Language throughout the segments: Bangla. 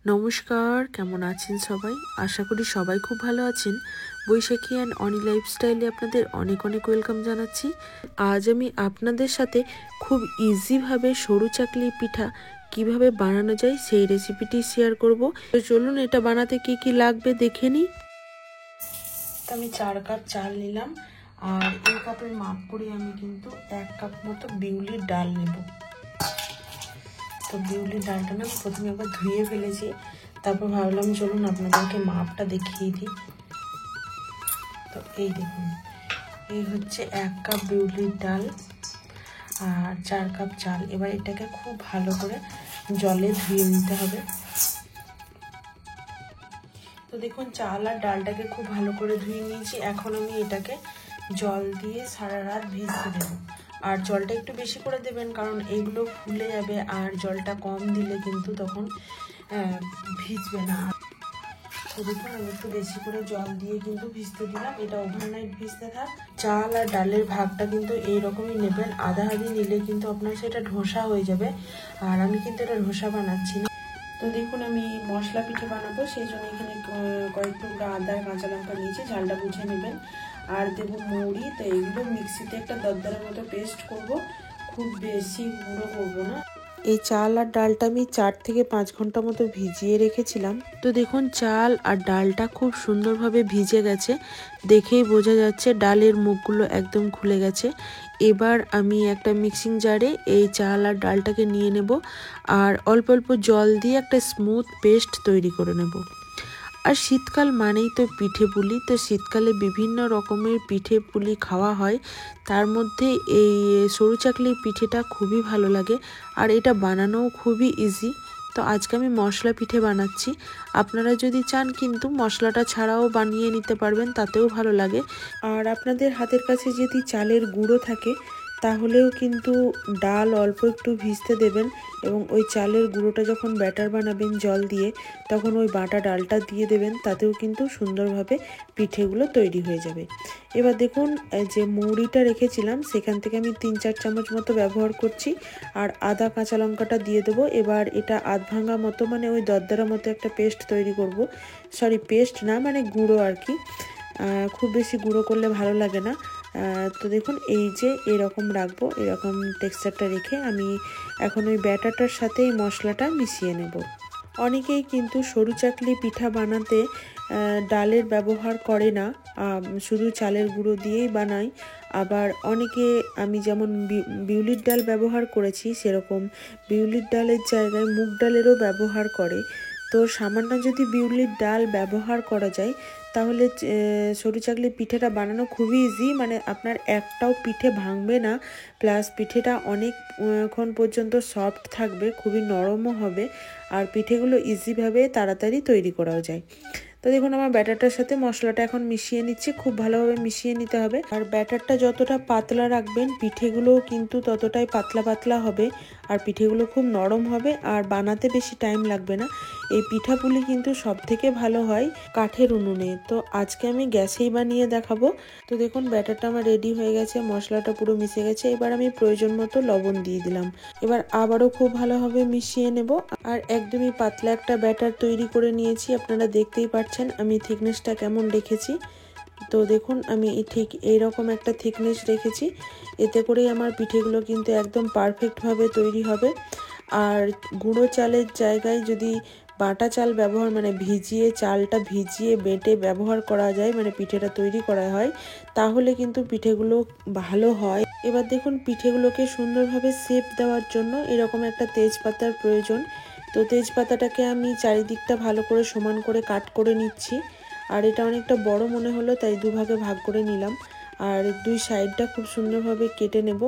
নমস্কার, কেমন আছেন সবাই? আশা করি সবাই খুব ভালো আছেন। বৈশাখী অ্যান্ড অনি লাইফস্টাইলে আপনাদের অনেক অনেক ওয়েলকাম জানাচ্ছি। আজ আমি আপনাদের সাথে খুব ইজিভাবে সরু চাকলি পিঠা কিভাবে বানানো যায় সেই রেসিপিটি শেয়ার করব। তো চলুন এটা বানাতে কি কি লাগবে দেখে নিই। আমি 4 কাপ চাল নিলাম, আর এই কাপের মাপ করে আমি কিন্তু 1 কাপ মতো বিউলির ডাল নেব। তো বিউলির ডালটা না প্রথমে একবার ধুয়ে ফেলেছি, তারপর ভাবলাম চলুন আপনাদেরকে মাপটা দেখিয়ে দিই। তো এই দেখুন, এই হচ্ছে 1 কাপ বিউলির ডাল আর 4 কাপ চাল। এবার এটাকে খুব ভালো করে জলে ধুয়ে নিতে হবে। তো দেখুন, চাল আর ডালটাকে খুব ভালো করে ধুয়ে নিয়েছি। এখন আমি এটাকে জল দিয়ে সারা রাত ভিজতে দেবো। আর জলটা একটু বেশি করে দেবেন, কারণ এগুলো ফুলে যাবে, আর জলটা কম দিলে কিন্তু তখন ভিজবে না। তো দেখুন, আমি একটু বেশি করে জল দিয়ে কিন্তু ভিজতে দিলাম। এটা ওভারনাইট ভিজতে থাক। চাল আর ডালের ভাগটা কিন্তু এইরকমই নেবেন, আধা আধি নিলে কিন্তু আপনার সেটা ধোসা হয়ে যাবে। আর আমি কিন্তু এটা ধোসা বানাচ্ছি না। তো দেখুন, আমি মশলা পিঠে বানাবো, সেই জন্য এখানে কয়েক টুকরা আদা কাঁচা লঙ্কা নিয়েছি, ঝালটা বুঝে নেবেন। আর দেবো মৌরি। তো এইগুলো মিক্সিতে একটা দরদরার মতো পেস্ট করব, খুব বেশি গুঁড়ো করবো না। এই চাল আর ডালটা আমি 4 থেকে 5 ঘন্টা মতো ভিজিয়ে রেখেছিলাম। তো দেখুন, চাল আর ডালটা খুব সুন্দরভাবে ভিজে গেছে, দেখেই বোঝা যাচ্ছে ডালের মুখগুলো একদম খুলে গেছে। এবার আমি একটা মিক্সিং জারে এই চাল আর ডালটাকে নিয়ে নেব, আর অল্প অল্প জল দিয়ে একটা স্মুথ পেস্ট তৈরি করে নেব। আর শীতকাল মানেই তো পিঠে পুলি। তো শীতকালে বিভিন্ন রকমের পিঠে পুলি খাওয়া হয়, তার মধ্যে এই সরু চাকলির পিঠেটা খুবই ভালো লাগে, আর এটা বানানোও খুবই ইজি। তো আজকে আমি মশলা পিঠে বানাচ্ছি। আপনারা যদি চান কিন্তু মশলাটা ছাড়াও বানিয়ে নিতে পারবেন, তাতেও ভালো লাগে। আর আপনাদের হাতের কাছে যদি চালের গুঁড়ো থাকে তাহলেও কিন্তু ডাল অল্প একটু ভিজতে দেবেন, এবং ওই চালের গুঁড়োটা যখন ব্যাটার বানাবেন জল দিয়ে, তখন ওই বাটা ডালটা দিয়ে দেবেন, তাতেও কিন্তু সুন্দরভাবে পিঠেগুলো তৈরি হয়ে যাবে। এবার দেখুন, যে মৌরিটা রেখেছিলাম সেখান থেকে আমি 3-4 চামচ মতো ব্যবহার করছি, আর আদা কাঁচা লঙ্কাটা দিয়ে দেবো। এবার এটা আধ ভাঙা মতো, মানে ওই দরদরা মতো একটা পেস্ট তৈরি করব। সরি, পেস্ট না, মানে গুঁড়ো আর কি। খুব বেশি গুঁড়ো করলে ভালো লাগে না। তো দেখুন, এই যে এরকম রাখবো, এরকম টেক্সচারটা রেখে আমি এখন ওই ব্যাটারটার সাথে এই মশলাটা মিশিয়ে নেব। অনেকেই কিন্তু সরু চাকলি পিঠা বানাতে ডালের ব্যবহার করে না, শুধু চালের গুঁড়ো দিয়েই বানায়। আবার অনেকে, আমি যেমন বিউলির ডাল ব্যবহার করেছি, সেরকম বিউলির ডালের জায়গায় মুগ ডালেরও ব্যবহার করে। তো সামান্য যদি বিউলির ডাল ব্যবহার করা যায় তাহলে সরু চাকলির পিঠেটা বানানো খুবই ইজি, মানে আপনার একটাও পিঠে ভাঙবে না, প্লাস পিঠেটা অনেকক্ষণ পর্যন্ত সফট থাকবে, খুবই নরমও হবে, আর পিঠেগুলো ইজিভাবে তাড়াতাড়ি তৈরি করাও যায়। তো দেখুন, আমার ব্যাটারটার সাথে মশলাটা এখন মিশিয়ে নিচ্ছি, খুব ভালোভাবে মিশিয়ে নিতে হবে। আর ব্যাটারটা যতটা পাতলা রাখবেন পিঠেগুলোও কিন্তু ততটাই পাতলা পাতলা হবে, আর পিঠেগুলো খুব নরম হবে, আর বানাতে বেশি টাইম লাগবে না। এই পিঠাপুলি কিন্তু সব থেকে ভালো হয় কাঠের উনুনে। তো আজকে আমি গ্যাসেই বানিয়ে দেখাবো। তো দেখুন, ব্যাটারটা আমার রেডি হয়ে গেছে, মশলাটা পুরো মিশে গেছে। এবার আমি প্রয়োজন মতো লবণ দিয়ে দিলাম। এবার আবারও খুব ভালোভাবে মিশিয়ে নেব। আর একদমই পাতলা একটা ব্যাটার তৈরি করে নিয়েছি, আপনারা দেখতেই পাচ্ছেন আমি থিকনেসটা কেমন রেখেছি। তো দেখুন, আমি ঠিক এইরকম একটা থিকনেস রেখেছি, এতে করেই আমার পিঠেগুলো কিন্তু একদম পারফেক্টভাবে তৈরি হবে। আর গুঁড়ো চালের জায়গায় যদি বাটা চাল ব্যবহার, মানে চালটা ভিজিয়ে বেটে ব্যবহার করা যায়, মানে পিঠেটা তৈরি করা হয়, তাহলে কিন্তু পিঠেগুলো ভালো হয়। এবার দেখুন, পিঠেগুলোকে সুন্দরভাবে শেপ দেওয়ার জন্য এরকম একটা তেজপাতার প্রয়োজন। তো তেজপাতাটাকে আমি চারিদিকটা ভালো করে সমান করে কাট করে নিচ্ছি। আর এটা অনেকটা বড় মনে হলো, তাই দুভাগে ভাগ করে নিলাম। আর দুই সাইডটা খুব সুন্দরভাবে কেটে নেব,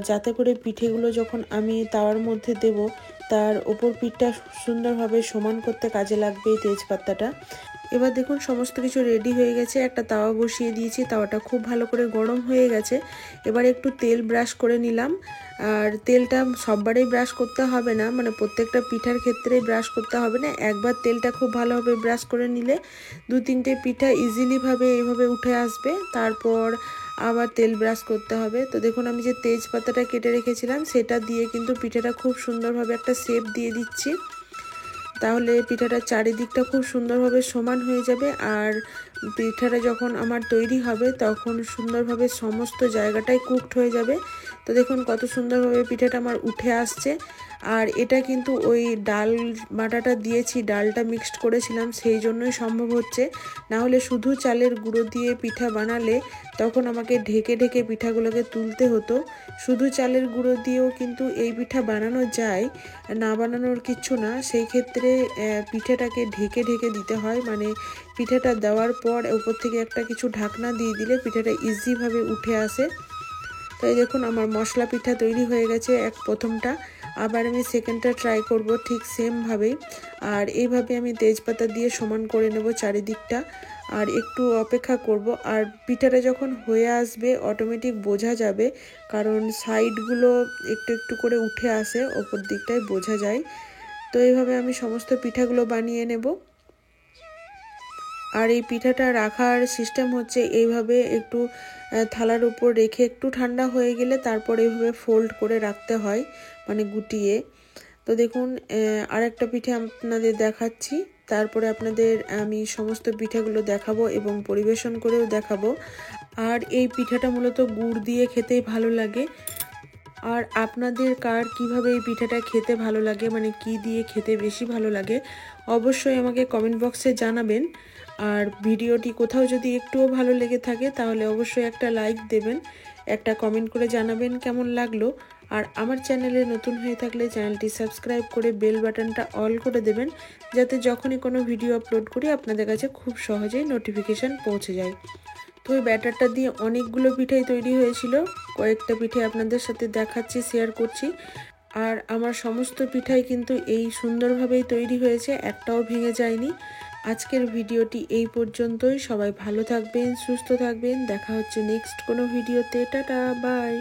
যাতে করে পিঠেগুলো যখন আমি তাওয়ার মধ্যে দেব, তার ওপর পিঠটা সুন্দরভাবে সমান করতে কাজে লাগবে এই তেজপাতাটা। এবার দেখুন, সমস্ত কিছু রেডি হয়ে গেছে। একটা তাওয়া বসিয়ে দিয়েছি, তাওয়াটা খুব ভালো করে গরম হয়ে গেছে। এবার একটু তেল ব্রাশ করে নিলাম। আর তেলটা সববারেই ব্রাশ করতে হবে না, মানে প্রত্যেকটা পিঠার ক্ষেত্রেই ব্রাশ করতে হবে না। একবার তেলটা খুব ভালোভাবে ব্রাশ করে নিলে 2-3টে পিঠা ইজিলিভাবে এইভাবে উঠে আসবে, তারপর আবার তেল ব্রাশ করতে হবে। তো দেখুন, আমি যে তেজপাতাটা কেটে রেখেছিলাম সেটা দিয়ে কিন্তু পিঠাটা খুব সুন্দরভাবে একটা শেপ দিয়ে দিচ্ছি। তাহলে পিঠাটার চারিদিকটা খুব সুন্দরভাবে সমান হয়ে যাবে। আর পিঠাটা যখন আমার তৈরি হবে তখন সুন্দরভাবে সমস্ত জায়গাটাই কুকড হয়ে যাবে। তো দেখুন কত সুন্দরভাবে পিঠাটা আমার উঠে আসছে। আর এটা কিন্তু ওই ডাল বাটাটা দিয়েছি, ডালটা মিক্সড করেছিলাম, সেই জন্যই সম্ভব হচ্ছে। না হলে শুধু চালের গুঁড়ো দিয়ে পিঠা বানালে তখন আমাকে ঢেকে ঢেকে পিঠাগুলোকে তুলতে হতো। শুধু চালের গুঁড়ো দিয়েও কিন্তু এই পিঠা বানানো যায়, না বানানোর কিচ্ছু না। সেই ক্ষেত্রে পিঠাটাকে ঢেকে ঢেকে দিতে হয়, মানে পিঠাটা দেওয়ার পর উপর থেকে একটা কিছু ঢাকনা দিয়ে দিলে পিঠাটা ইজিভাবে উঠে আসে। তো এই দেখুন আমার মশলা পিঠা তৈরি হয়ে গেছে প্রথমটা। আবার আমি সেকেন্ডটা ট্রাই করব ঠিক সেমভাবেই। আর এইভাবে আমি তেজপাতা দিয়ে সমান করে নেব চারিদিকটা, আর একটু অপেক্ষা করব। আর পিঠাটা যখন হয়ে আসবে অটোমেটিক বোঝা যাবে, কারণ সাইডগুলো একটু একটু করে উঠে আসে, ওপর দিকটায় বোঝা যায়। তো এইভাবে আমি সমস্ত পিঠাগুলো বানিয়ে নেব। আর এই পিঠাটা রাখার সিস্টেম হচ্ছে এইভাবে একটু থালার উপর রেখে একটু ঠান্ডা হয়ে গেলে তারপর এইভাবে ফোল্ড করে রাখতে হয়, মানে গুটিয়ে। তো দেখুন আরেকটা পিঠে আপনাদের দেখাচ্ছি, তারপরে আপনাদের আমি সমস্ত পিঠাগুলো দেখাবো এবং পরিবেশন করেও দেখাবো। আর এই পিঠাটা মূলত গুড় দিয়ে খেতেই ভালো লাগে। আর আপনাদের কার কিভাবে এই পিঠাটা খেতে ভালো লাগে, মানে কি দিয়ে খেতে বেশি ভালো লাগে, অবশ্যই আমাকে কমেন্ট বক্সে জানাবেন। আর ভিডিওটি কোথাও যদি একটুও ভালো লেগে থাকে তাহলে অবশ্যই একটা লাইক দেবেন, একটা কমেন্ট করে জানাবেন কেমন লাগলো। আর আমার চ্যানেলে নতুন হয়ে থাকলে চ্যানেলটি সাবস্ক্রাইব করে বেল বাটনটা অল করে দেবেন, যাতে যখনই কোনো ভিডিও আপলোড করি আপনাদের কাছে খুব সহজেই নোটিফিকেশান পৌঁছে যায়। তো ওই ব্যাটারটা দিয়ে অনেকগুলো পিঠাই তৈরি হয়েছিল, কয়েকটা পিঠে আপনাদের সাথে দেখাচ্ছি, শেয়ার করছি। আর আমার সমস্ত পিঠাই কিন্তু এই সুন্দরভাবেই তৈরি হয়েছে, একটাও ভেঙে যায়নি। আজকের ভিডিওটি এই পর্যন্তই। সবাই ভালো থাকবেন, সুস্থ থাকবেন। দেখা হচ্ছে নেক্সট কোনো ভিডিওতে। Tata, by.